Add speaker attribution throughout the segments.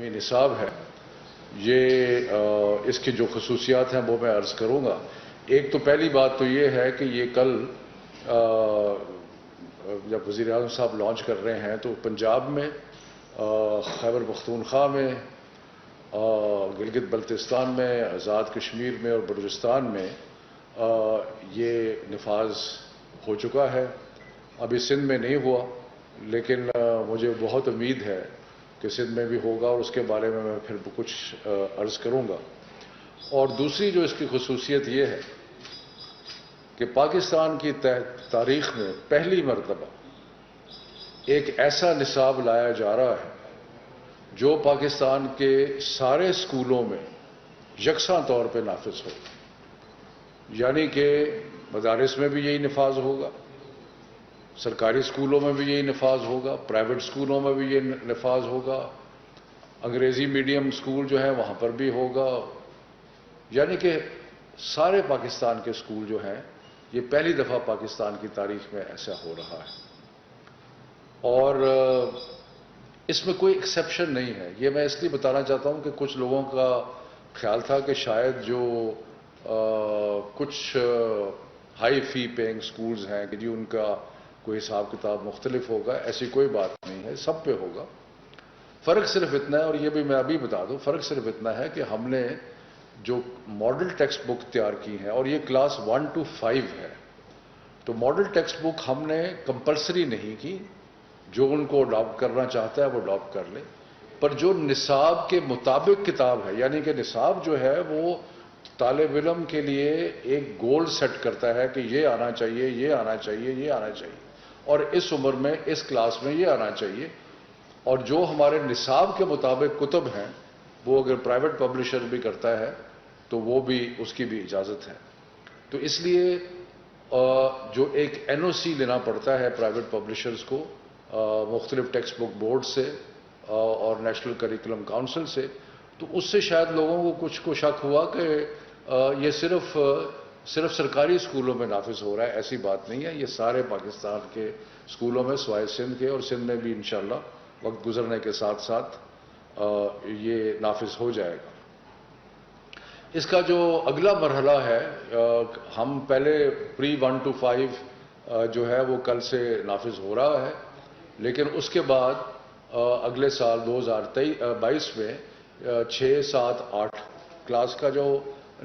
Speaker 1: تعلیمی نصاب ہے یہ اس کی جو خصوصیات ہیں وہ میں عرض کروں گا۔ ایک تو پہلی بات تو یہ ہے کہ یہ کل جب وزیر اعظم صاحب لانچ کر رہے ہیں تو پنجاب میں، خیبر پختونخوا میں، گلگت بلتستان میں، آزاد کشمیر میں اور بلوچستان میں یہ نفاذ ہو چکا ہے۔ ابھی سندھ میں نہیں ہوا، لیکن مجھے بہت امید ہے کہ سندھ میں بھی ہوگا اور اس کے بارے میں پھر کچھ عرض کروں گا۔ اور دوسری جو اس کی خصوصیت یہ ہے کہ پاکستان کی تاریخ میں پہلی مرتبہ ایک ایسا نصاب لایا جا رہا ہے جو پاکستان کے سارے اسکولوں میں یکساں طور پہ نافذ ہو، یعنی کہ مدارس میں بھی یہی نفاذ ہوگا، سرکاری اسکولوں میں بھی یہی نفاذ ہوگا، پرائیویٹ اسکولوں میں بھی یہ نفاذ ہوگا، انگریزی میڈیم اسکول جو ہیں وہاں پر بھی ہوگا، یعنی کہ سارے پاکستان کے اسکول جو ہیں یہ پہلی دفعہ پاکستان کی تاریخ میں ایسا ہو رہا ہے۔ اور اس میں کوئی ایکسیپشن نہیں ہے۔ یہ میں اس لیے بتانا چاہتا ہوں کہ کچھ لوگوں کا خیال تھا کہ شاید جو کچھ ہائی فی پینگ سکولز ہیں کہ جی ان کا کوئی حساب کتاب مختلف ہوگا، ایسی کوئی بات نہیں ہے، سب پہ ہوگا۔ فرق صرف اتنا ہے، اور یہ بھی میں ابھی بتا دوں، فرق صرف اتنا ہے کہ ہم نے جو ماڈل ٹیکسٹ بک تیار کی ہیں، اور یہ کلاس 1 to 5 ہے، تو ماڈل ٹیکسٹ بک ہم نے کمپلسری نہیں کی، جو ان کو اڈاپٹ کرنا چاہتا ہے وہ اڈاپٹ کر لے، پر جو نصاب کے مطابق کتاب ہے، یعنی کہ نصاب جو ہے وہ طالب علم کے لیے ایک گول سیٹ کرتا ہے کہ یہ آنا چاہیے، یہ آنا چاہیے، یہ آنا چاہیے، اور اس عمر میں اس کلاس میں یہ آنا چاہیے۔ اور جو ہمارے نصاب کے مطابق کتب ہیں وہ اگر پرائیویٹ پبلشر بھی کرتا ہے تو وہ بھی اس کی بھی اجازت ہے۔ تو اس لیے جو ایک این او سی لینا پڑتا ہے پرائیویٹ پبلشرز کو مختلف ٹیکسٹ بک بورڈ سے اور نیشنل کریکولم کونسل سے، تو اس سے شاید لوگوں کو کچھ کو شک ہوا کہ یہ صرف سرکاری اسکولوں میں نافذ ہو رہا ہے۔ ایسی بات نہیں ہے، یہ سارے پاکستان کے اسکولوں میں سوائے سندھ کے، اور سندھ میں بھی انشاءاللہ وقت گزرنے کے ساتھ ساتھ یہ نافذ ہو جائے گا۔ اس کا جو اگلا مرحلہ ہے، ہم پہلے پری 1 to 5 جو ہے وہ کل سے نافذ ہو رہا ہے، لیکن اس کے بعد اگلے سال 2022 میں 6، 7، 8 کلاس کا جو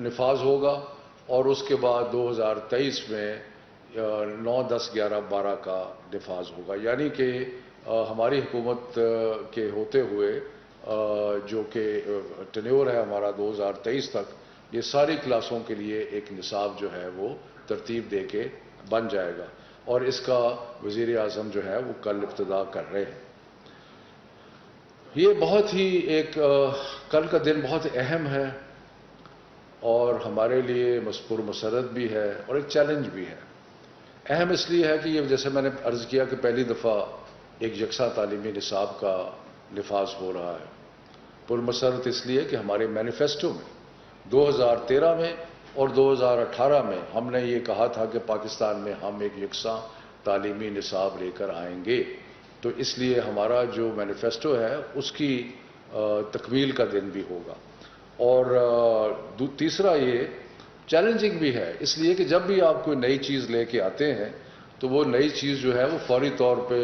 Speaker 1: نفاذ ہوگا، اور اس کے بعد 2023 میں 9، 10، 11، 12 کا نفاذ ہوگا، یعنی کہ ہماری حکومت کے ہوتے ہوئے جو کہ ٹینیور ہے ہمارا 2023 تک، یہ ساری کلاسوں کے لیے ایک نصاب جو ہے وہ ترتیب دے کے بن جائے گا، اور اس کا وزیر اعظم جو ہے وہ کل ابتدا کر رہے ہیں۔ یہ بہت ہی ایک کل کا دن بہت اہم ہے اور ہمارے لیے مسپر مسرت بھی ہے اور ایک چیلنج بھی ہے۔ اہم اس لیے ہے کہ یہ جیسے میں نے عرض کیا کہ پہلی دفعہ ایک یکساں تعلیمی نصاب کا نفاذ ہو رہا ہے۔ پرمسرت اس لیے کہ ہمارے مینیفیسٹو میں 2013 میں اور 2018 میں ہم نے یہ کہا تھا کہ پاکستان میں ہم ایک یکساں تعلیمی نصاب لے کر آئیں گے، تو اس لیے ہمارا جو مینیفیسٹو ہے اس کی تکمیل کا دن بھی ہوگا۔ اور تیسرا یہ چیلنجنگ بھی ہے، اس لیے کہ جب بھی آپ کوئی نئی چیز لے کے آتے ہیں تو وہ نئی چیز جو ہے وہ فوری طور پہ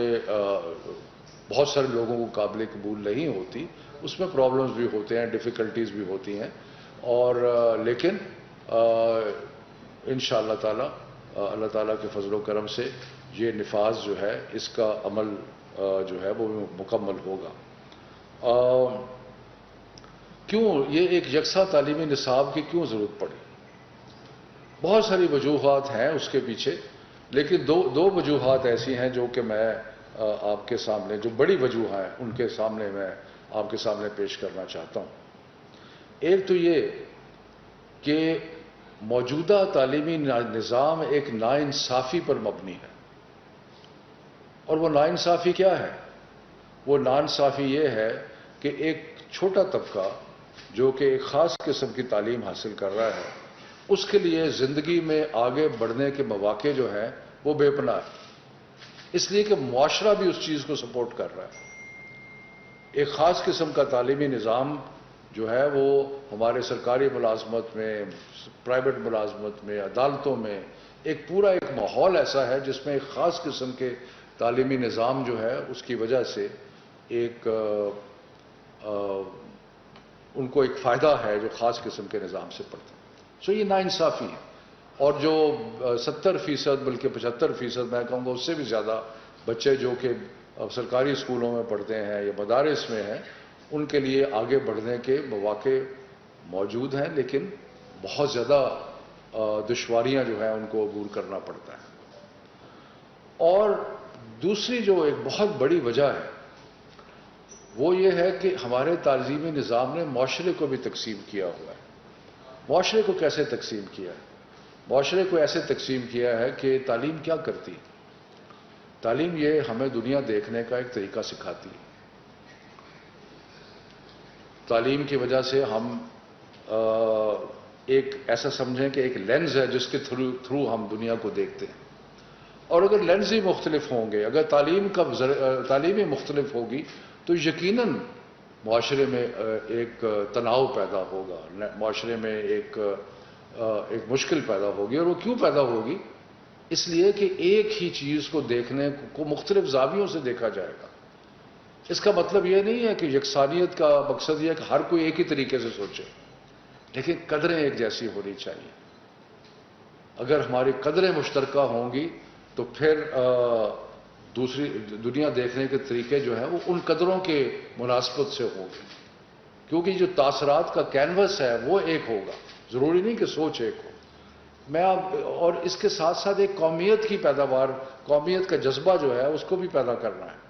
Speaker 1: بہت سارے لوگوں کو قابل قبول نہیں ہوتی، اس میں پرابلمز بھی ہوتے ہیں، ڈیفیکلٹیز بھی ہوتی ہیں، اور لیکن انشاءاللہ تعالی اللہ تعالیٰ کے فضل و کرم سے یہ نفاذ جو ہے اس کا عمل جو ہے وہ مکمل ہوگا۔ کیوں یہ ایک یکساں تعلیمی نصاب کی کیوں ضرورت پڑی؟ بہت ساری وجوہات ہیں اس کے پیچھے، لیکن دو وجوہات ایسی ہیں جو کہ میں آپ کے سامنے، جو بڑی وجوہ ہیں ان کے سامنے میں آپ کے سامنے پیش کرنا چاہتا ہوں۔ ایک تو یہ کہ موجودہ تعلیمی نظام ایک ناانصافی پر مبنی ہے، اور وہ ناانصافی کیا ہے؟ وہ ناانصافی یہ ہے کہ ایک چھوٹا طبقہ جو کہ ایک خاص قسم کی تعلیم حاصل کر رہا ہے، اس کے لیے زندگی میں آگے بڑھنے کے مواقع جو ہیں وہ بے پناہ ہے، اس لیے کہ معاشرہ بھی اس چیز کو سپورٹ کر رہا ہے۔ ایک خاص قسم کا تعلیمی نظام جو ہے وہ ہمارے سرکاری ملازمت میں، پرائیویٹ ملازمت میں، عدالتوں میں ایک پورا ایک ماحول ایسا ہے جس میں ایک خاص قسم کے تعلیمی نظام جو ہے اس کی وجہ سے ایک ان کو ایک فائدہ ہے جو خاص قسم کے نظام سے پڑھتے ہیں۔ سو یہ ناانصافی ہے، اور جو 70% بلکہ 75% میں کہوں گا اس سے بھی زیادہ بچے جو کہ سرکاری اسکولوں میں پڑھتے ہیں یا مدارس میں ہیں، ان کے لیے آگے بڑھنے کے مواقع موجود ہیں، لیکن بہت زیادہ دشواریاں جو ہیں ان کو عبور کرنا پڑتا ہے۔ اور دوسری جو ایک بہت بڑی وجہ ہے وہ یہ ہے کہ ہمارے تعلیمی نظام نے معاشرے کو بھی تقسیم کیا ہوا ہے۔ معاشرے کو کیسے تقسیم کیا ہے؟ معاشرے کو ایسے تقسیم کیا ہے کہ تعلیم کیا کرتی ہے؟ تعلیم یہ ہمیں دنیا دیکھنے کا ایک طریقہ سکھاتی ہے۔ تعلیم کی وجہ سے ہم ایک ایسا سمجھیں کہ ایک لینز ہے جس کے تھرو ہم دنیا کو دیکھتے ہیں، اور اگر لینز ہی مختلف ہوں گے، اگر تعلیم ہی مختلف ہوگی تو یقیناً معاشرے میں ایک تناؤ پیدا ہوگا، معاشرے میں ایک مشکل پیدا ہوگی۔ اور وہ کیوں پیدا ہوگی؟ اس لیے کہ ایک ہی چیز کو دیکھنے کو مختلف زاویوں سے دیکھا جائے گا۔ اس کا مطلب یہ نہیں ہے کہ یکسانیت کا مقصد یہ ہے کہ ہر کوئی ایک ہی طریقے سے سوچے، لیکن قدریں ایک جیسی ہونی چاہیے۔ اگر ہماری قدریں مشترکہ ہوں گی تو پھر دوسری دنیا دیکھنے کے طریقے جو ہیں وہ ان قدروں کے مناسبت سے ہوں گے، کیونکہ جو تاثرات کا کینوس ہے وہ ایک ہوگا، ضروری نہیں کہ سوچ ایک ہو۔ اور اس کے ساتھ ساتھ ایک قومیت کی پیداوار، قومیت کا جذبہ جو ہے اس کو بھی پیدا کرنا ہے۔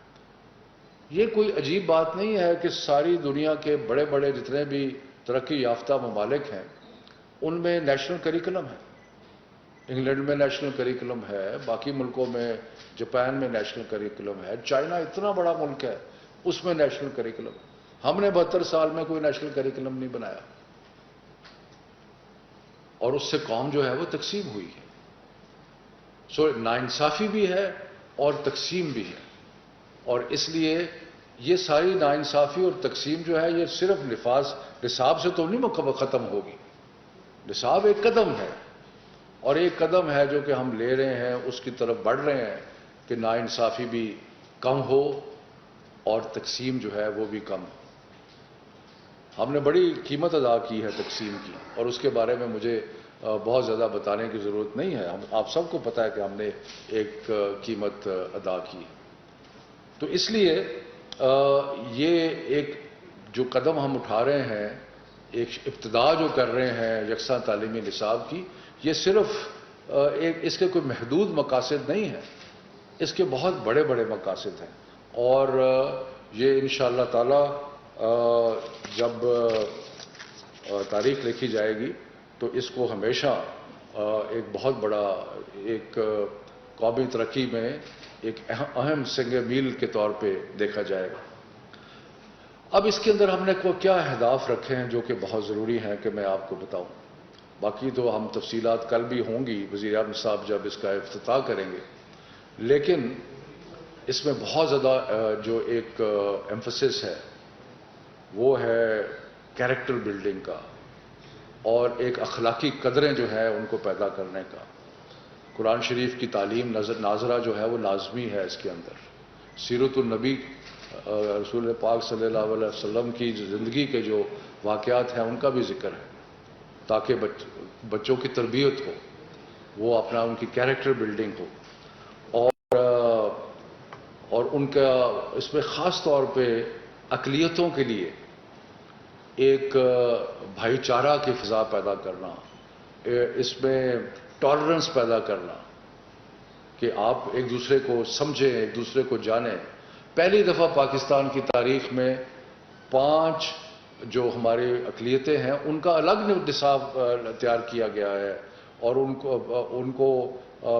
Speaker 1: یہ کوئی عجیب بات نہیں ہے کہ ساری دنیا کے بڑے بڑے جتنے بھی ترقی یافتہ ممالک ہیں ان میں نیشنل کریکلم ہے۔ انگلینڈ میں نیشنل کریکلم ہے، باقی ملکوں میں، جاپان میں نیشنل کریکلم ہے، چائنا اتنا بڑا ملک ہے اس میں نیشنل کریکلم۔ ہم نے 72 سال میں کوئی نیشنل کریکلم نہیں بنایا، اور اس سے قوم جو ہے وہ تقسیم ہوئی ہے۔ سو ناانصافی بھی ہے اور تقسیم بھی ہے، اور اس لیے یہ ساری ناانصافی اور تقسیم جو ہے یہ صرف نصاب سے تو نہیں ختم ہوگی۔ نصاب ایک قدم ہے، اور ایک قدم ہے جو کہ ہم لے رہے ہیں، اس کی طرف بڑھ رہے ہیں کہ ناانصافی بھی کم ہو اور تقسیم جو ہے وہ بھی کم ہو۔ ہم نے بڑی قیمت ادا کی ہے تقسیم کی، اور اس کے بارے میں مجھے بہت زیادہ بتانے کی ضرورت نہیں ہے، آپ سب کو پتہ ہے کہ ہم نے ایک قیمت ادا کی۔ تو اس لیے یہ ایک جو قدم ہم اٹھا رہے ہیں، ایک ابتدا جو کر رہے ہیں یکساں تعلیمی نصاب کی، یہ صرف اس کے کوئی محدود مقاصد نہیں ہیں، اس کے بہت بڑے بڑے مقاصد ہیں، اور یہ انشاءاللہ تعالی جب تاریخ لکھی جائے گی تو اس کو ہمیشہ ایک بہت بڑا ایک قومی ترقی میں ایک اہم سنگ میل کے طور پہ دیکھا جائے گا۔ اب اس کے اندر ہم نے کیا اہداف رکھے ہیں جو کہ بہت ضروری ہیں کہ میں آپ کو بتاؤں۔ باقی تو ہم تفصیلات کل بھی ہوں گی، وزیر اعظم صاحب جب اس کا افتتاح کریں گے، لیکن اس میں بہت زیادہ جو ایک ایمفسس ہے وہ ہے کیریکٹر بلڈنگ کا، اور ایک اخلاقی قدریں جو ہے ان کو پیدا کرنے کا۔ قرآن شریف کی تعلیم ناظرہ جو ہے وہ لازمی ہے اس کے اندر۔ سیرت النبی رسول پاک صلی اللہ علیہ وسلم کی زندگی کے جو واقعات ہیں ان کا بھی ذکر ہے، تاکہ بچوں کی تربیت ہو، وہ ان کی کیریکٹر بلڈنگ ہو، اور ان کا اس میں خاص طور پہ اقلیتوں کے لیے ایک بھائی چارہ کی فضا پیدا کرنا، اس میں ٹالرنس پیدا کرنا کہ آپ ایک دوسرے کو سمجھیں، ایک دوسرے کو جانیں۔ پہلی دفعہ پاکستان کی تاریخ میں 5 جو ہماری اقلیتیں ہیں ان کا الگ نصاب تیار کیا گیا ہے، اور ان کو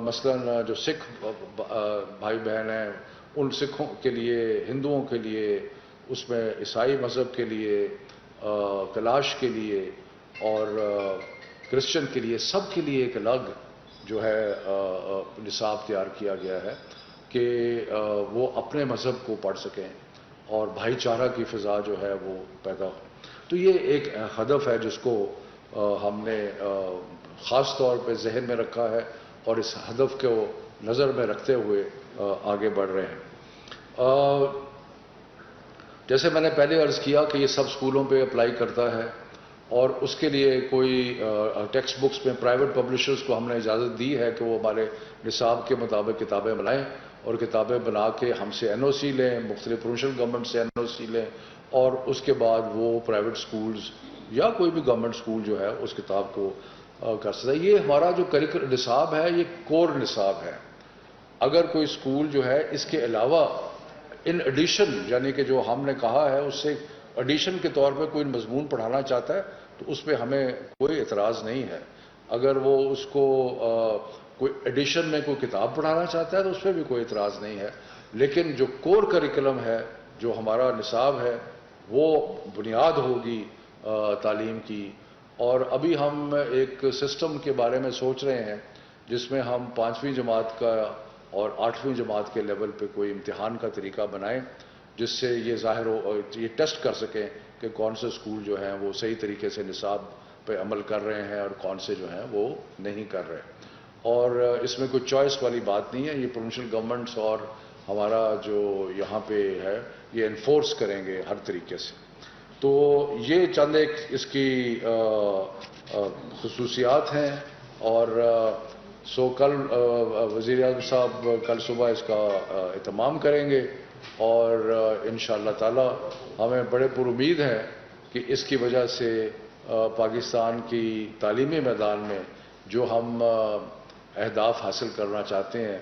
Speaker 1: مثلا جو سکھ بھائی بہن ہیں ان سکھوں کے لیے، ہندوؤں کے لیے، اس میں عیسائی مذہب کے لیے، کلاش کے لیے اور کرسچن کے لیے، سب کے لیے ایک الگ جو ہے نصاب تیار کیا گیا ہے کہ وہ اپنے مذہب کو پڑھ سکیں اور بھائی چارہ کی فضا جو ہے وہ پیدا ہو. تو یہ ایک ہدف ہے جس کو ہم نے خاص طور پہ ذہن میں رکھا ہے اور اس ہدف کو نظر میں رکھتے ہوئے آگے بڑھ رہے ہیں. جیسے میں نے پہلے عرض کیا کہ یہ سب اسکولوں پہ اپلائی کرتا ہے اور اس کے لیے کوئی ٹیکسٹ بکس میں پرائیویٹ پبلشرز کو ہم نے اجازت دی ہے کہ وہ ہمارے نصاب کے مطابق کتابیں بنائیں اور کتابیں بنا کے ہم سے این او سی لیں، مختلف پروونشل گورنمنٹ سے این او سی لیں اور اس کے بعد وہ پرائیویٹ سکولز یا کوئی بھی گورنمنٹ سکول جو ہے اس کتاب کو کر سکتا ہے. یہ ہمارا جو نصاب ہے یہ کور نصاب ہے. اگر کوئی سکول جو ہے اس کے علاوہ ان ایڈیشن یعنی کہ جو ہم نے کہا ہے اس سے ایڈیشن کے طور پہ کوئی مضمون پڑھانا چاہتا ہے تو اس پہ ہمیں کوئی اعتراض نہیں ہے. اگر وہ اس کو کوئی ایڈیشن میں کوئی کتاب پڑھانا چاہتا ہے تو اس پہ بھی کوئی اعتراض نہیں ہے. لیکن جو کور کریکولم ہے، جو ہمارا نصاب ہے، وہ بنیاد ہوگی تعلیم کی. اور ابھی ہم ایک سسٹم کے بارے میں سوچ رہے ہیں جس میں ہم 5ویں جماعت کا اور 8ویں جماعت کے لیول پہ کوئی امتحان کا طریقہ بنائیں جس سے یہ ظاہر ہو، یہ ٹیسٹ کر سکیں کہ کون سے اسکول جو ہیں وہ صحیح طریقے سے نصاب پہ عمل کر رہے ہیں اور کون سے جو ہیں وہ نہیں کر رہے. اور اس میں کوئی چوائس والی بات نہیں ہے. یہ پروونشل گورنمنٹس اور ہمارا جو یہاں پہ ہے یہ انفورس کریں گے ہر طریقے سے. تو یہ چند ایک اس کی خصوصیات ہیں. اور کل وزیر اعظم صاحب کل صبح اس کا اہتمام کریں گے اور انشاءاللہ تعالی ہمیں بڑے پر امید ہے کہ اس کی وجہ سے پاکستان کی تعلیمی میدان میں جو ہم اہداف حاصل کرنا چاہتے ہیں،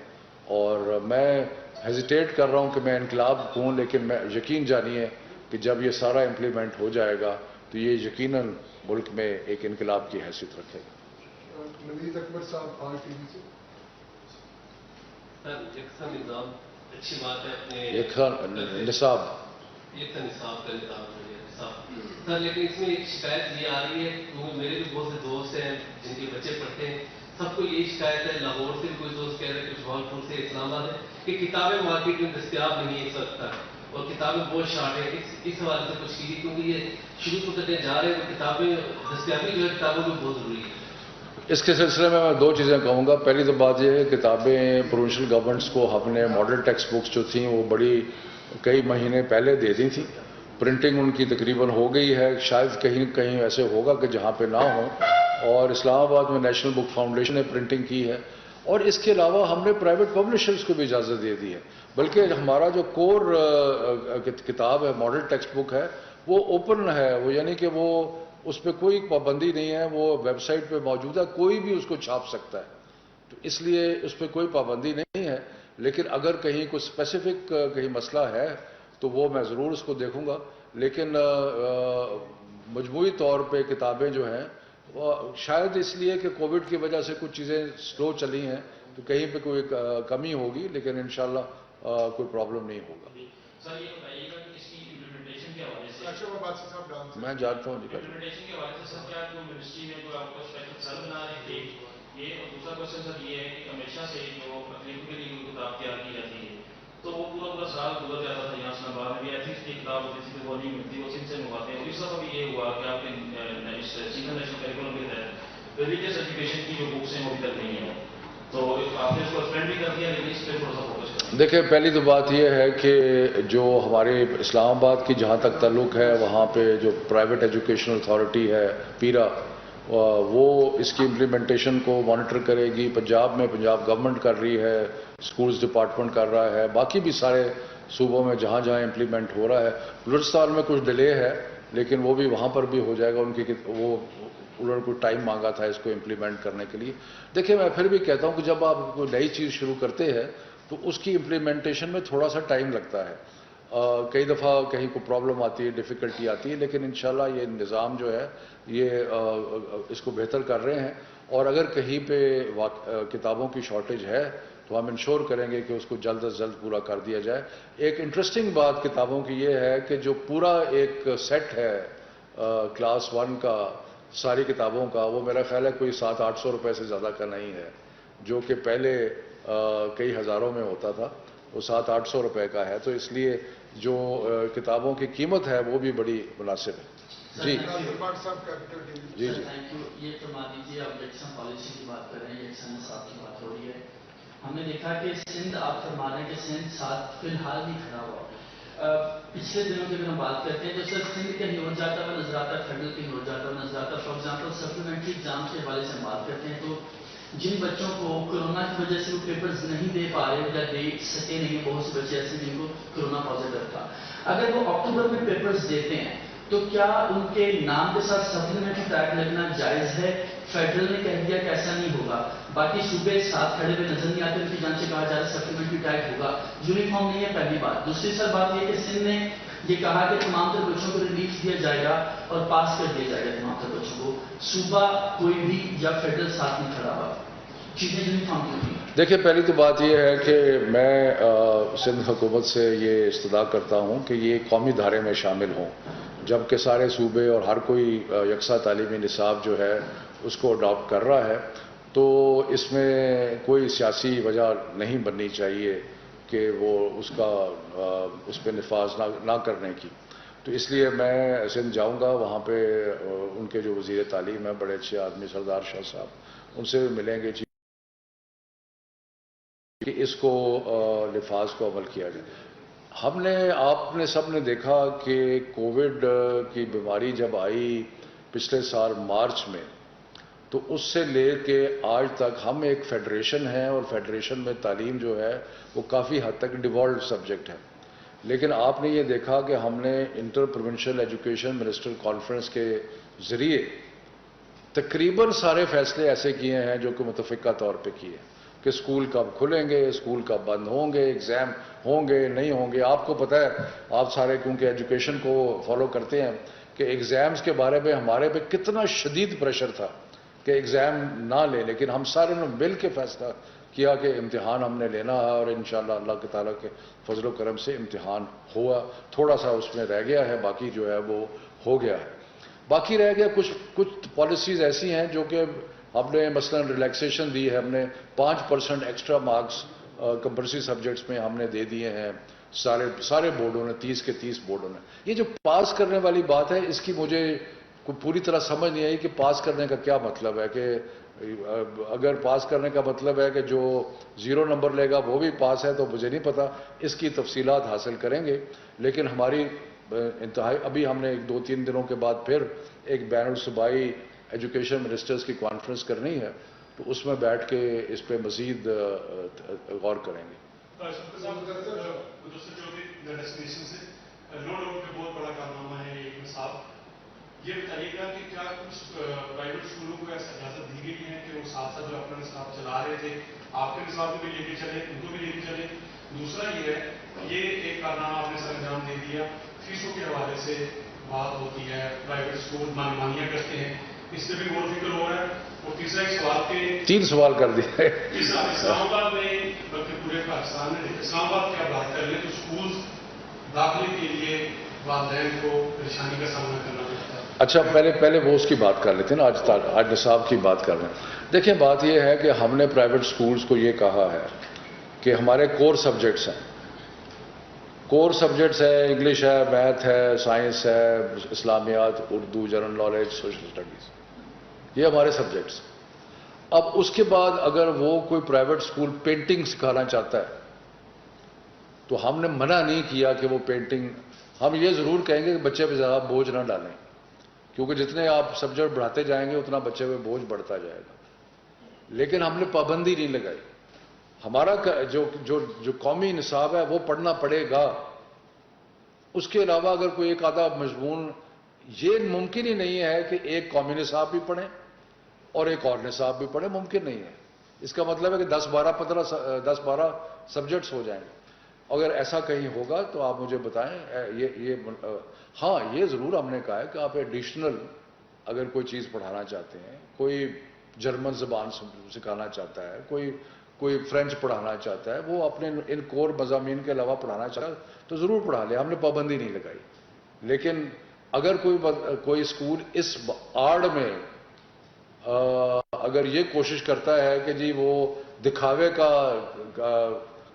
Speaker 1: اور میں ہیزیٹیٹ کر رہا ہوں کہ میں انقلاب ہوں، لیکن میں یقین جانیے کہ جب یہ سارا امپلیمنٹ ہو جائے گا تو یہ یقیناً ملک میں ایک انقلاب کی حیثیت رکھے گا.
Speaker 2: مزید اکبر صاحب آر ٹی وی سے.
Speaker 3: نظام اچھی بات ہے.
Speaker 1: نصاب
Speaker 3: سر، لیکن اس میں ایک شکایت یہ آ رہی ہے کیونکہ میرے بھی بہت سے دوست ہیں جن کے بچے پڑھتے ہیں، سب کو یہی شکایت ہے. لاہور سے کوئی دوست کہہ رہے ہیں، کچھ بھاولپور سے، اسلام آباد ہے کہ کتابیں مارکیٹ میں دستیاب نہیں ہے اس وقت تک اور کتابیں بہت شارٹ ہیں. اس حوالے سے کچھ کیجیے کیونکہ یہ شروع سے کرتے جا رہے ہیں تو کتابیں دستیابی جو ہے کتابوں کی بہت ضروری ہے.
Speaker 1: اس کے سلسلے میں دو چیزیں کہوں گا. پہلی تو بات یہ ہے کتابیں پروونشل گورنمنٹس کو ہم نے ماڈل ٹیکسٹ بکس جو تھیں وہ بڑی کئی مہینے پہلے دے دی تھیں. پرنٹنگ ان کی تقریباً ہو گئی ہے. شاید کہیں کہیں ایسے ہوگا کہ جہاں پہ نہ ہوں. اور اسلام آباد میں نیشنل بک فاؤنڈیشن نے پرنٹنگ کی ہے. اور اس کے علاوہ ہم نے پرائیویٹ پبلشرز کو بھی اجازت دے دی ہے. بلکہ ہمارا جو کور کتاب ہے، ماڈل ٹیکسٹ بک ہے، وہ اوپن ہے. وہ یعنی کہ وہ اس پہ کوئی پابندی نہیں ہے. وہ ویب سائٹ پہ موجود ہے، کوئی بھی اس کو چھاپ سکتا ہے. تو اس لیے اس پہ کوئی پابندی نہیں ہے. لیکن اگر کہیں کوئی اسپیسیفک کہیں مسئلہ ہے تو وہ میں ضرور اس کو دیکھوں گا. لیکن مجموعی طور پہ کتابیں جو ہیں شاید اس لیے کہ کووڈ کی وجہ سے کچھ چیزیں سلو چلی ہیں تو کہیں پہ کوئی کمی ہوگی، لیکن انشاءاللہ کوئی پرابلم نہیں ہوگا.
Speaker 4: سر، یہ بتائیے گا کہ اس کی امپلیمنٹیشن کے حوالے سے
Speaker 1: میں جانتا ہوں
Speaker 4: امپلیمنٹیشن کے حوالے سے سر کیا کوئی منسٹری میں کوئی آپ کو اسپیشل سر بنا رہے تھے یہ؟ اور دوسرا کوشچن سر یہ ہے کہ ہمیشہ سے جو تقریب کے لیے کتاب تیار کی جاتی ہے تو وہ پورا سال گزر جاتا تھا. یہاں اسلام آباد میں بھی ایتھکس کی کتاب ہوتی تھی وہ نہیں ملتی، وہ سن سے منگواتے ہیں. اور اس دفعہ بھی یہ ہوا کہ آپ کے سینئر نیشنل کریکولم کے تحت ریلیجیس ایجوکیشن کی جو بکس ہیں وہ ابھی تک نہیں ہیں. تو آپ نے اس کو سسپینڈ بھی کر دیا، لیکن اس پہ تھوڑا سا فوکس کریں.
Speaker 1: دیکھیں، پہلی تو بات یہ ہے کہ جو ہمارے اسلام آباد کی جہاں تک تعلق ہے وہاں پہ جو پرائیویٹ ایجوکیشنل اتھارٹی ہے پیرا، وہ اس کی امپلیمنٹیشن کو مانیٹر کرے گی. پنجاب میں پنجاب گورنمنٹ کر رہی ہے، اسکولز ڈپارٹمنٹ کر رہا ہے، باقی بھی سارے صوبوں میں جہاں جہاں امپلیمنٹ ہو رہا ہے. بلوچستان میں کچھ ڈیلے ہے لیکن وہ بھی وہاں پر بھی ہو جائے گا. انہوں نے کوئی ٹائم مانگا تھا اس کو امپلیمنٹ کرنے کے لیے. دیکھیں، میں پھر بھی کہتا ہوں کہ جب آپ کوئی نئی چیز شروع کرتے ہیں تو اس کی امپلیمنٹیشن میں تھوڑا سا ٹائم لگتا ہے. کئی دفعہ کہیں کو پرابلم آتی ہے، ڈیفیکلٹی آتی ہے، لیکن انشاءاللہ یہ نظام جو ہے یہ اس کو بہتر کر رہے ہیں. اور اگر کہیں پہ کتابوں کی شارٹیج ہے تو ہم انشور کریں گے کہ اس کو جلد از جلد پورا کر دیا جائے. ایک انٹرسٹنگ بات کتابوں کی یہ ہے کہ جو پورا ایک سیٹ ہے کلاس 1 کا ساری کتابوں کا، وہ میرا خیال ہے کوئی 700-800 روپے سے زیادہ کا نہیں ہے، جو کہ پہلے کئی ہزاروں میں ہوتا تھا. وہ 700-800 روپے کا ہے. تو اس لیے جو کتابوں کی قیمت ہے وہ بھی بڑی مناسب ہے. جی جی جی
Speaker 5: تھینک یو. یہ فرما دیجیے، آپ یکساں پالیسی کی بات کر رہے ہیں، یکساں نصاب کی بات ہو رہی ہے. ہم نے دیکھا کہ سندھ، آپ فرما رہے ہیں کہ سندھ ساتھ فی الحال نہیں کھڑا ہوا. پچھلے دنوں کی اگر ہم بات کرتے ہیں تو سر سندھ کہیں اور جاتا ہوا نظر آتا ہے، فیڈرل کہیں اور جاتا ہوا نظر آتا ہے. فار ایگزامپل سپلیمنٹری ایگزام کے حوالے سے ہم بات کرتے ہیں تو جن بچوں کو کورونا کی وجہ سے وہ پیپرز نہیں دے پا رہے یا دے سکے نہیں، بہت سے بچے ایسے جن کو کورونا پازیٹیو تھا، اگر وہ اکتوبر میں پیپرز دیتے ہیں تو کیا ان کے نام کے ساتھ سپلیمنٹری ٹیگ لگنا جائز ہے؟ فیڈرل نے کہہ دیا کہ ایسا نہیں ہوگا، باقی صوبے ساتھ کھڑے ہوئے نظر نہیں آتے، ان کی جان سے کہا جا رہا ہے سپلیمنٹری ٹیگ ہوگا. یونیفارم نہیں ہے، پہلی بات. دوسری سر بات یہ کہ سندھ نے یہ کہا کہ تمام تر بچوں کو ریلیف دیا جائے گا اور پاس کر دیا جائے گا تمام تر بچوں کو. صوبہ کوئی بھی یا فیڈرل ساتھ نہیں کھڑا ہوا، چیزیں یونیفارم کی ہوئی.
Speaker 1: دیکھیے، پہلی تو بات یہ ہے کہ میں سندھ حکومت سے یہ استدعا کرتا ہوں کہ یہ قومی دھارے میں شامل ہوں، جبکہ سارے صوبے اور ہر کوئی یکساں تعلیمی نصاب جو ہے اس کو اڈاپٹ کر رہا ہے، تو اس میں کوئی سیاسی وجہ نہیں بننی چاہیے کہ وہ اس پہ نفاذ نہ کرنے کی. تو اس لیے میں سندھ جاؤں گا، وہاں پہ ان کے جو وزیر تعلیم ہیں بڑے اچھے آدمی سردار شاہ صاحب، ان سے بھی ملیں گے کہ اس کو نفاذ کو عمل کیا جائے. آپ نے سب نے دیکھا کہ کووڈ کی بیماری جب آئی پچھلے سال مارچ میں، تو اس سے لے کے آج تک ہم ایک فیڈریشن ہیں، اور فیڈریشن میں تعلیم جو ہے وہ کافی حد تک ڈیوالوڈ سبجیکٹ ہے. لیکن آپ نے یہ دیکھا کہ ہم نے inter provincial education minister conference کے ذریعے تقریباً سارے فیصلے ایسے کیے ہیں جو کہ متفقہ طور پہ کیے کہ اسکول کب کھلیں گے، اسکول کب بند ہوں گے، ایگزام ہوں گے نہیں ہوں گے. آپ کو پتہ ہے، آپ سارے کیونکہ ایجوکیشن کو فالو کرتے ہیں، کہ ایگزامز کے بارے میں ہمارے پہ کتنا شدید پریشر تھا کہ ایگزام نہ لیں، لیکن ہم سارے نے مل کے فیصلہ کیا کہ امتحان ہم نے لینا ہے، اور انشاءاللہ اللہ تعالیٰ کے فضل و کرم سے امتحان ہوا. تھوڑا سا اس میں رہ گیا ہے، باقی جو ہے وہ ہو گیا ہے. باقی رہ گیا کچھ پالیسیز ایسی ہیں جو کہ ہم نے مثلا ریلیکسیشن دی ہے، ہم نے 5% ایکسٹرا مارکس کمپلسری سبجیکٹس میں ہم نے دے دیے ہیں سارے بورڈوں نے، 30 کے 30 بورڈوں نے. یہ جو پاس کرنے والی بات ہے، اس کی مجھے پوری طرح سمجھ نہیں آئی کہ پاس کرنے کا کیا مطلب ہے. کہ اگر پاس کرنے کا مطلب ہے کہ جو 0 نمبر لے گا وہ بھی پاس ہے، تو مجھے نہیں پتا، اس کی تفصیلات حاصل کریں گے. لیکن ہماری انتہائی ابھی ہم نے 2-3 دنوں کے بعد پھر ایک بین الصوبائی ایجوکیشن منسٹرز کی کانفرنس کرنی ہے، تو اس میں بیٹھ کے اس پہ مزید غور کریں گے.
Speaker 6: بہت بڑا کارنامہ ہے ایک نصاب. یہ بتائیے گا کہ کیا کچھ پرائیویٹ اسکولوں کو ایسا اجازت دی گئی ہے کہ وہ ساتھ ساتھ جو اپنا نصاب چلا رہے تھے، آپ کے نصاب کو بھی لے کے چلے، ان کو بھی لے کے چلے؟ دوسرا یہ ہے، یہ ایک کارنامہ آپ نے سر انجام دے دیا، فیسوں کے حوالے سے بات ہوتی ہے، پرائیویٹ اسکول مانیاں کرتے ہیں، اس سے بھی غور فکر ہو رہا ہے. اور تیسرا ایک سوال کے
Speaker 1: 3 سوال کر دیے.
Speaker 6: اسلام آباد میں بلکہ پورے پاکستان میں اسلام آباد کی آپ بات کر لیں تو اسکول داخلے کے لیے والدین کو پریشانی کا سامنا کرنا پڑتا ہے.
Speaker 1: اچھا، پہلے وہ اس کی بات کر لیتے ہیں نا، آج نصاب کی بات کر رہے ہیں. دیکھیں، بات یہ ہے کہ ہم نے پرائیویٹ اسکولز کو یہ کہا ہے کہ ہمارے کور سبجیکٹس ہیں، انگلش ہے، میتھ ہے، سائنس ہے، اسلامیات، Urdu, general knowledge, social studies, یہ ہمارے سبجیکٹس. اب اس کے بعد اگر وہ کوئی پرائیویٹ اسکول پینٹنگ سکھانا چاہتا ہے تو ہم نے منع نہیں کیا کہ وہ پینٹنگ، ہم یہ ضرور کہیں گے کہ بچے پہ زیادہ بوجھ نہ ڈالیں، کیونکہ جتنے آپ سبجیکٹ بڑھاتے جائیں گے اتنا بچے پہ بوجھ بڑھتا جائے گا. لیکن ہم نے پابندی نہیں لگائی. ہمارا جو قومی نصاب ہے وہ پڑھنا پڑے گا. اس کے علاوہ اگر کوئی ایک آدھا مضمون، یہ ممکن ہی نہیں ہے کہ ایک قومی نصاب بھی پڑھیں اور ایک اور نصاب بھی پڑھیں، ممکن نہیں ہے. اس کا مطلب ہے کہ 10-12 سبجیکٹس ہو جائیں گے. اگر ایسا کہیں ہوگا تو آپ مجھے بتائیں. ہاں، یہ ضرور ہم نے کہا ہے کہ آپ ایڈیشنل اگر کوئی چیز پڑھانا چاہتے ہیں، کوئی جرمن زبان سکھانا چاہتا ہے، کوئی فرینچ پڑھانا چاہتا ہے، وہ اپنے ان کور مضامین کے علاوہ پڑھانا چاہتا ہے تو ضرور پڑھا لے، ہم نے پابندی نہیں لگائی. لیکن اگر کوئی اسکول اس آڑ میں اگر یہ کوشش کرتا ہے کہ جی وہ دکھاوے کا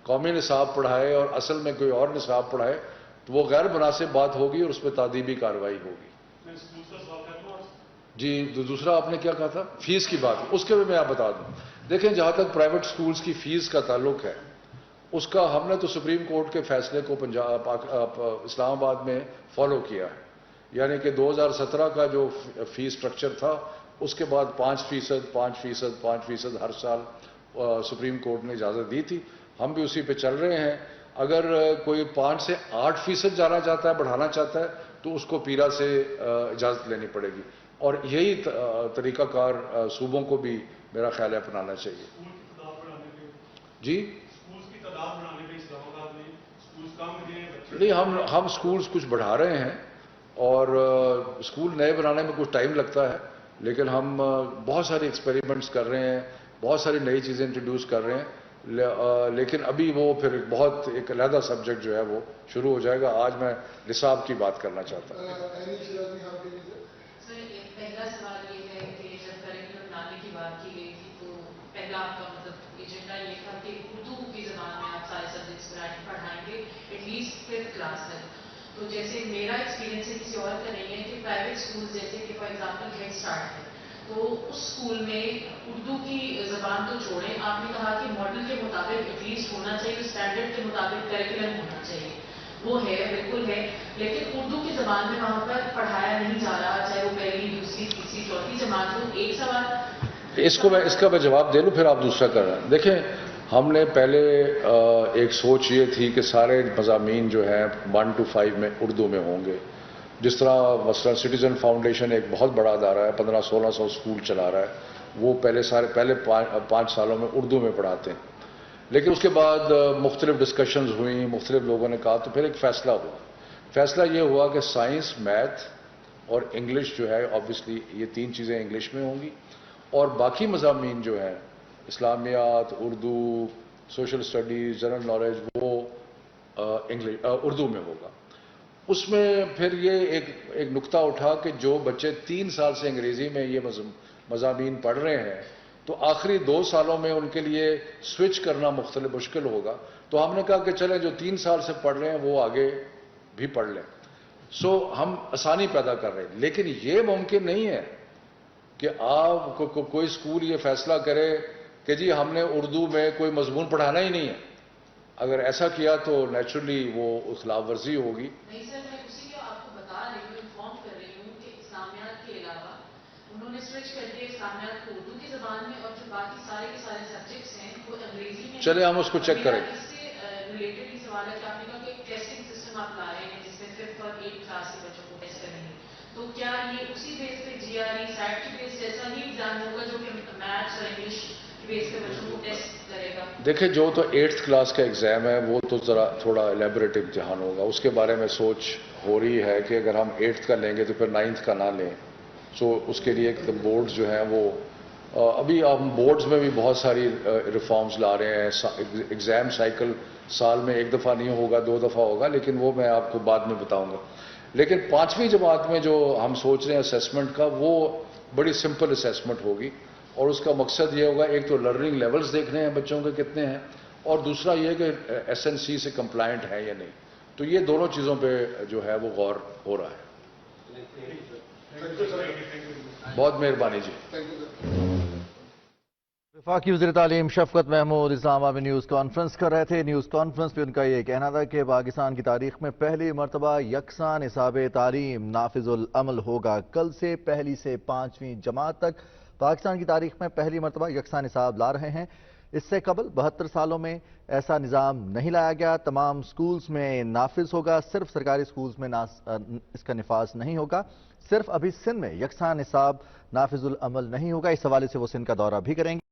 Speaker 1: قومی نصاب پڑھائے اور اصل میں کوئی اور نصاب پڑھائے، تو وہ غیر مناسب بات ہوگی اور اس پہ تعدیبی کارروائی ہوگی.
Speaker 6: میں اسکول کا سوال کرتا ہوں.
Speaker 1: جی دوسرا آپ نے کیا کہا تھا؟ فیس کی بات. اس کے بھی میں آپ بتا دوں. دیکھیں جہاں تک پرائیویٹ سکولز کی فیس کا تعلق ہے، اس کا ہم نے تو سپریم کورٹ کے فیصلے کو اسلام آباد میں فالو کیا ہے. یعنی کہ 2017 کا جو فیس سٹرکچر تھا اس کے بعد 5% ہر سال سپریم کورٹ نے اجازت دی تھی. ہم بھی اسی پہ چل رہے ہیں. اگر کوئی 5 سے 8% جانا چاہتا ہے، بڑھانا چاہتا ہے، تو اس کو پیرا سے اجازت لینی پڑے گی. اور یہی طریقہ کار صوبوں کو بھی میرا خیال ہے اپنانا چاہیے. جی
Speaker 6: اسکولز کی تعداد بڑھانے پہ اسلام آباد میں اسکولز کم ہیں.
Speaker 1: نہیں، ہم سکولز کچھ بڑھا رہے ہیں اور اسکول نئے بنانے میں کچھ ٹائم لگتا ہے، لیکن ہم بہت سارے ایکسپیریمنٹس کر رہے ہیں، بہت ساری نئی چیزیں انٹروڈیوس کر رہے ہیں. لیکن ابھی وہ پھر ایک علیحدہ سبجیکٹ جو ہے وہ شروع ہو جائے گا. آج میں نصاب کی بات کرنا چاہتا ہوں.
Speaker 7: پہلا سوال یہ ہے کہ جب کریکولم بنانے کی بات کی گئی تھی تو پہلا آپ کا مطلب ایجنڈا یہ تھا کہ اردو کی زبان میں آپ سارے سبجیکٹس پڑھائیں گے ایٹ لیسٹ 5th کلاس تک. تو جیسے میرا ایکسپیرینس ہے، کسی اور کا نہیں ہے، کہ پرائیویٹ اسکول جیسے کہ فار ایگزامپل ہیڈ اسٹارٹ ہے، تو اس اسکول میں اردو کی زبان تو چھوڑیں، آپ نے کہا کہ ماڈل کے مطابق ایٹ لیسٹ ہونا چاہیے، اسٹینڈرڈ کے مطابق کریکولم ہونا چاہیے. وہ ہے، بالکل ہے، لیکن اردو کی زبان میں وہاں پر پڑھایا نہیں جا رہا، چاہے وہ پہلی، دوسری، تیسری، چوتھی جماعت ہو. ایک سوال
Speaker 1: اس کا میں جواب دے لوں، پھر آپ دوسرا کر رہے ہیں. دیکھیں ہم نے پہلے ایک سوچ یہ تھی کہ سارے مضامین جو ہیں 1 to 5 میں اردو میں ہوں گے. جس طرح مثلا سٹیزن فاؤنڈیشن ایک بہت بڑا ادارہ ہے، 1500-1600 اسکول چلا رہا ہے، وہ پہلے 5 سالوں میں اردو میں پڑھاتے ہیں. لیکن اس کے بعد مختلف ڈسکشنز ہوئیں، مختلف لوگوں نے کہا، تو پھر ایک فیصلہ ہوا. فیصلہ یہ ہوا کہ سائنس، میتھ اور انگلش جو ہے آبویسلی یہ 3 چیزیں انگلش میں ہوں گی، اور باقی مضامین جو ہیں اسلامیات، Urdu, social studies, general knowledge, وہ اردو میں ہوگا. اس میں پھر یہ ایک نقطہ اٹھا کہ جو بچے 3 سال سے انگریزی میں یہ مضامین پڑھ رہے ہیں تو آخری 2 سالوں میں ان کے لیے سوئچ کرنا مشکل ہوگا. تو ہم نے کہا کہ چلیں جو 3 سال سے پڑھ رہے ہیں وہ آگے بھی پڑھ لیں. سو ہم آسانی پیدا کر رہے ہیں. لیکن یہ ممکن نہیں ہے کہ آپ کوئی اسکول یہ فیصلہ کرے کہ جی ہم نے اردو میں کوئی مضمون پڑھانا ہی نہیں ہے. اگر ایسا کیا تو نیچرلی وہ خلاف ورزی ہوگی.
Speaker 7: نہیں سر، میں اسی کو آپ کو بتا رہی ہوں، انفارم کر رہی ہوں کہ اسلامیات کے علاوہ انہوں نے سوئچ کر دیا اسلامیات کو اردو کی زبان میں، اور جو باقی سارے کے سارے سبجیکٹس ہیں وہ انگریزی میں.
Speaker 1: چلے ہم اس کو چیک کریں.
Speaker 7: اس سے ریلیٹڈ ہی سوال ہے کہ آپ نے کہا کہ ایک ٹیسٹنگ سسٹم آپ لا رہے ہیں جس میں 5th اور 8th کلاس کے بچوں کو ٹیسٹ کریں گے، تو کیا یہ اسی بیس پہ GRE سیٹ کے بیس جیسا ہی ایگزام ہوگا جو کہ میتھس اور انگلش کے بیس پہ بچوں کو ٹیسٹ کرے گا؟
Speaker 1: دیکھیں جو تو 8th کلاس کا ایگزام ہے وہ تو ذرا تھوڑا الیبوریٹ امتحان ہوگا. اس کے بارے میں سوچ ہو رہی ہے کہ اگر ہم 8th کا لیں گے تو پھر 9th کا نہ لیں. سو اس کے لیے بورڈز جو ہیں وہ ابھی ہم بورڈز میں بھی بہت ساری ریفارمز لا رہے ہیں. ایگزام سائیکل سال میں 1 دفعہ نہیں ہوگا، 2 دفعہ ہوگا، لیکن وہ میں آپ کو بعد میں بتاؤں گا. لیکن 5ویں جماعت میں جو ہم سوچ رہے ہیں اسیسمنٹ کا، وہ بڑی سمپل اسیسمنٹ ہوگی، اور اس کا مقصد یہ ہوگا ایک تو لرننگ لیولز دیکھنے ہیں بچوں کے کتنے ہیں، اور دوسرا یہ کہ SNC سے کمپلائنٹ ہے یا نہیں. تو یہ دونوں چیزوں پہ جو ہے وہ غور ہو رہا ہے. بہت مہربانی جی.
Speaker 8: وفاقی وزیر تعلیم شفقت محمود اسلام آباد میں نیوز کانفرنس کر رہے تھے. نیوز کانفرنس پہ ان کا یہ کہنا تھا کہ پاکستان کی تاریخ میں پہلی مرتبہ یکساں نصاب تعلیم نافذ العمل ہوگا. کل سے 1 سے 5ویں جماعت تک پاکستان کی تاریخ میں پہلی مرتبہ یکساں نصاب لا رہے ہیں. اس سے قبل 72 سالوں میں ایسا نظام نہیں لایا گیا. تمام سکولز میں نافذ ہوگا، صرف سرکاری سکولز میں اس کا نفاذ نہیں ہوگا. صرف ابھی سندھ میں یکساں نصاب نافذ العمل نہیں ہوگا. اس حوالے سے وہ سندھ کا دورہ بھی کریں گے.